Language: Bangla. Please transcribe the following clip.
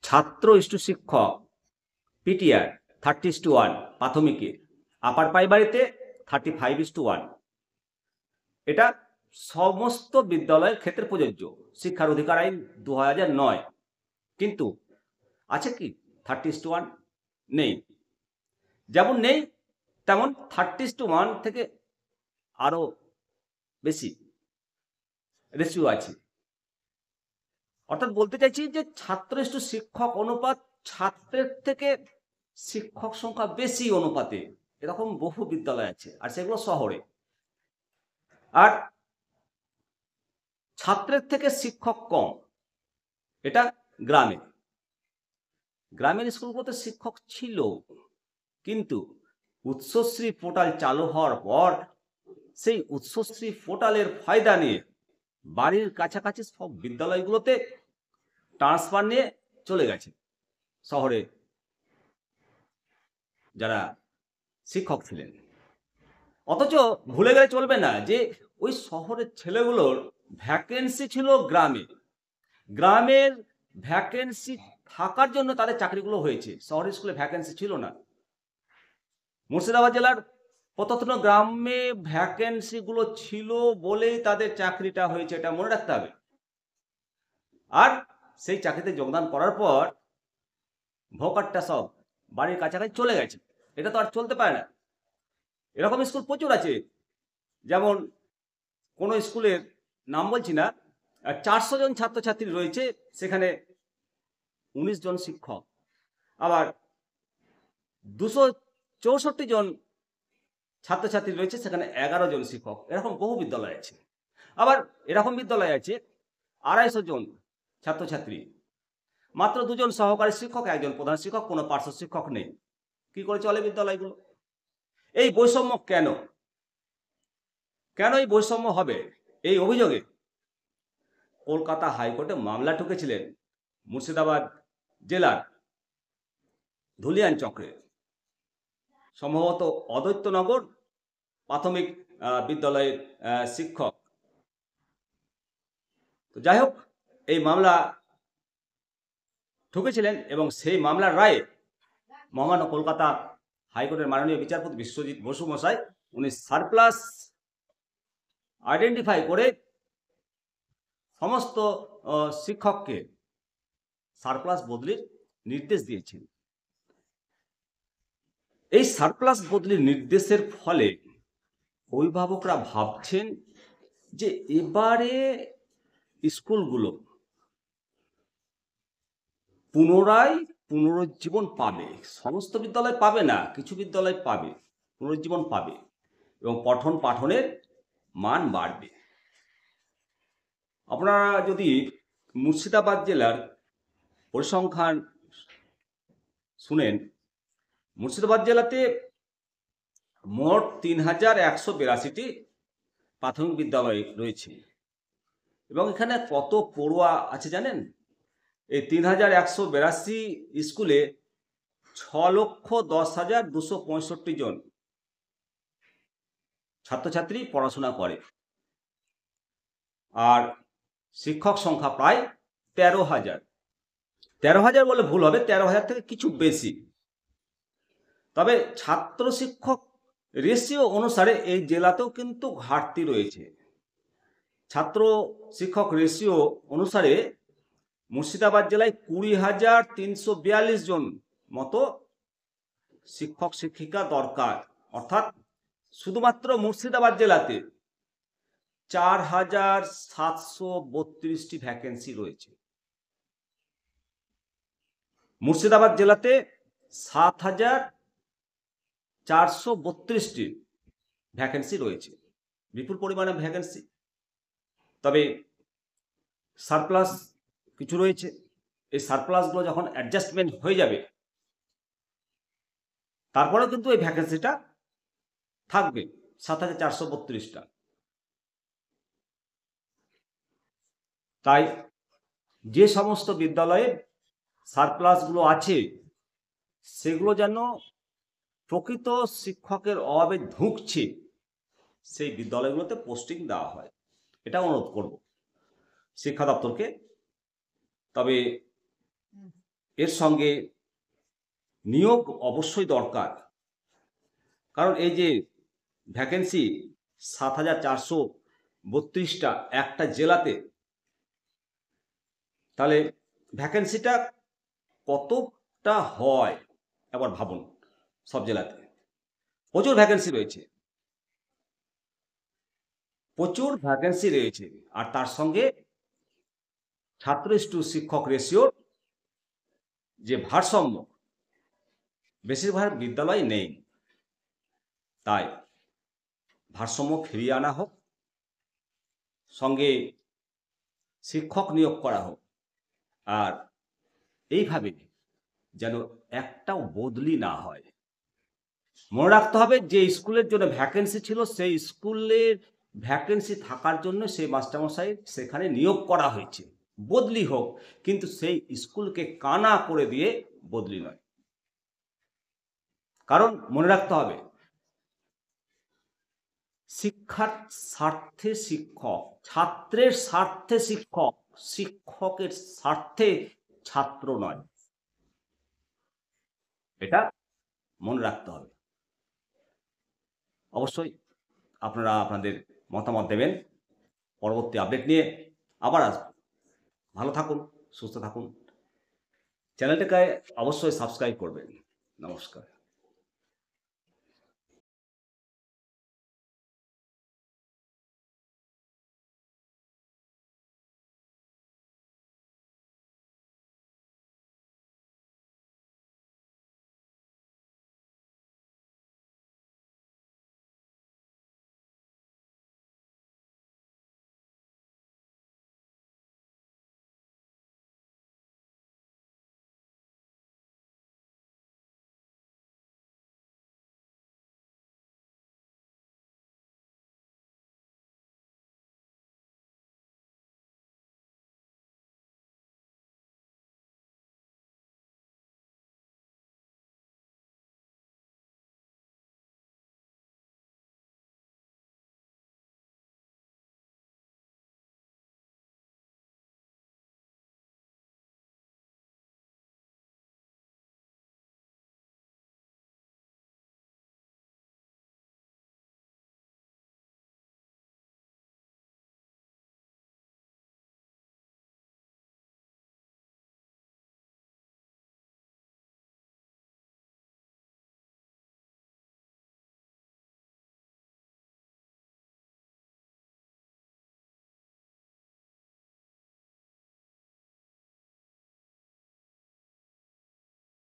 ছাত্র ইস্টু শিক্ষক পিটিআর 30:1 প্রাথমিকে, আপার প্রাইমারিতে 35:1। এটা সমস্ত বিদ্যালয়ের ক্ষেত্রে প্রযোজ্য, শিক্ষার অধিকার আইন 2009। কিন্তু আছে কি 30:1? নেই। যেমন নেই তেমন 30:1 থেকে আরো বেশি রেশিও আছে। অর্থাৎ বলতে চাইছি যে ছাত্র ইস্টু শিক্ষক অনুপাত ছাত্রের থেকে শিক্ষক সংখ্যা বেশি অনুপাতে এরকম বহু বিদ্যালয় আছে, আর সেগুলো শহরে। আর ছাত্রের থেকে শিক্ষক কম, এটা গ্রামে। গ্রামের স্কুলগুলোতে শিক্ষক ছিল, কিন্তু উৎসশ্রী পোর্টাল চালু হওয়ার পর সেই উৎসশ্রী পোর্টালের ফায়দা নিয়ে বাড়ির কাছাকাছি সব বিদ্যালয়গুলোতে ট্রান্সফার নিয়ে চলে গেছে শহরে যারা শিক্ষক ছিলেন। অথচ ভুলে গেলে চলবে না যে ওই শহরের ছেলেগুলোর ভ্যাকেন্সি ছিল গ্রামে। গ্রামের ভ্যাকেন্সি থাকার জন্য তাদের চাকরিগুলো হয়েছে, শহরের স্কুলে ভ্যাকেন্সি ছিল না। মুর্শিদাবাদ জেলার প্রত্যন্ত গ্রামে ভ্যাকেন্সিগুলো ছিল বলেই তাদের চাকরিটা হয়েছে, এটা মনে রাখতে হবে। আর সেই চাকরিতে যোগদান করার পর ভোকারটা সব বাড়ির কাছাকাছি চলে গেছে, এটা তো আর চলতে পারে না। এরকম স্কুল প্রচুর আছে। যেমন কোনো স্কুলের নাম বলছি না, 400 জন ছাত্রছাত্রী রয়েছে, সেখানে 19 জন শিক্ষক। আবার 264 জন ছাত্রছাত্রী রয়েছে, সেখানে 11 জন শিক্ষক। এরকম বহু বিদ্যালয় আছে। আবার এরকম বিদ্যালয় আছে 250 জন ছাত্রছাত্রী, মাত্র 2 জন সহকারী শিক্ষক, 1 জন প্রধান শিক্ষক, কোনো পার্শ্ব শিক্ষক নেই। কি করে চলে বিদ্যালয়গুলো? এই বৈষম্য কেন? কেন এই বৈষম্য হবে? এই অভিযোগে কলকাতা হাইকোর্টে মামলা ঠুকেছিলেন মুর্শিদাবাদ জেলার ধুলিয়ান চক্রে, সম্ভবত অদ্বৈতনগর প্রাথমিক বিদ্যালয়ের শিক্ষক। তো যাই হোক, এই মামলা ঠুকেছিলেন এবং সেই মামলার রায়ে মহামান্য কলকাতা হাইকোর্টের মাননীয় বিচারপতি বিশ্বজিৎ বসু মশাই উনি সারপ্লাস আইডেন্টিফাই করে সমস্ত শিক্ষককে সারপ্লাস বদলির নির্দেশ দিয়েছেন। এই সারপ্লাস বদলির নির্দেশের ফলে অভিভাবকরা ভাবছেন যে এবারে স্কুলগুলো পুনরায় পুনরুজ্জীবন পাবে। সমস্ত বিদ্যালয় পাবে না, কিছু বিদ্যালয় পাবে, পুনরুজ্জীবন পাবে এবং পঠন পাঠনের মান বাড়বে। আপনারা যদি মুর্শিদাবাদ জেলার পরিসংখ্যান শুনেন, মুর্শিদাবাদ জেলাতে মোট 3182টি প্রাথমিক বিদ্যালয় রয়েছে এবং এখানে কত পড়ুয়া আছে জানেন? এই 3182 স্কুলে 6,10,265 জন ছাত্রছাত্রী পড়াশোনা করে, আর শিক্ষক সংখ্যা প্রায় 13,000। 13,000 বলে ভুল হবে, 13,000 থেকে কিছু বেশি। তবে ছাত্র শিক্ষক রেশিও অনুসারে এই জেলাতেও কিন্তু ঘাটতি রয়েছে। ছাত্র শিক্ষক রেশিও অনুসারে মুর্শিদাবাদ জেলায় 20,342 জন মতো শিক্ষক শিক্ষিকা দরকার। অর্থাৎ শুধুমাত্র মুর্শিদাবাদ জেলাতে 4,732টি ভ্যাকেন্সি রয়েছে। মুর্শিদাবাদ জেলাতে 7,432টি ভ্যাকেন্সি রয়েছে, বিপুল পরিমাণে ভ্যাকেন্সি। তবে সারপ্লাস কিছু রয়েছে, এই সারপ্লাসগুলো যখন অ্যাডজাস্টমেন্ট হয়ে যাবে তারপরেও কিন্তু এই ভ্যাকেন্সিটা থাকবে 7,432টা। তাই যে সমস্ত বিদ্যালয়ে সারপ্লাসগুলো আছে সেগুলো যেন প্রকৃত শিক্ষকের অভাবে ধুঁকছে সেই বিদ্যালয়গুলোতে পোস্টিং দেওয়া হয়, এটা অনুরোধ করব শিক্ষা দপ্তরকে। তবে এর সঙ্গে নিয়োগ অবশ্যই দরকার, কারণ এই যে ভ্যাকেন্সি ৭,৪৩২টা একটা জেলাতে, তাহলে ভ্যাকেন্সিটা কতটা হয় একবার ভাবুন। সব জেলাতে প্রচুর ভ্যাকেন্সি রয়েছে, প্রচুর ভ্যাকেন্সি রয়েছে, আর তার সঙ্গে ছাত্র টু শিক্ষক রেশিওর যে ভারসাম্য বেশিরভাগ বিদ্যালয় নেই। তাই ভারসাম্য ফিরিয়ে আনা হোক, সঙ্গে শিক্ষক নিয়োগ করা হোক, আর এইভাবে যেন একটাও বদলি না হয়। মনে রাখতে হবে যে স্কুলের জন্য ভ্যাকেন্সি ছিল, সেই স্কুলের ভ্যাকেন্সি থাকার জন্য সেই মাস্টারমশাই সেখানে নিয়োগ করা হয়েছে। বদলি হোক, কিন্তু সেই স্কুলকে কানা করে দিয়ে বদলি নয়। কারণ মনে রাখতে হবে, শিক্ষার স্বার্থে শিক্ষক, ছাত্রের স্বার্থে শিক্ষক, শিক্ষকের স্বার্থে ছাত্র নয়। এটা মনে রাখতে হবে। অবশ্যই আপনারা আপনাদের মতামত দেবেন। পরবর্তী আপডেট নিয়ে আবার আসবো। ভালো থাকুন, সুস্থ থাকুন। চ্যানেলটাকে অবশ্যই সাবস্ক্রাইব করবেন। নমস্কার।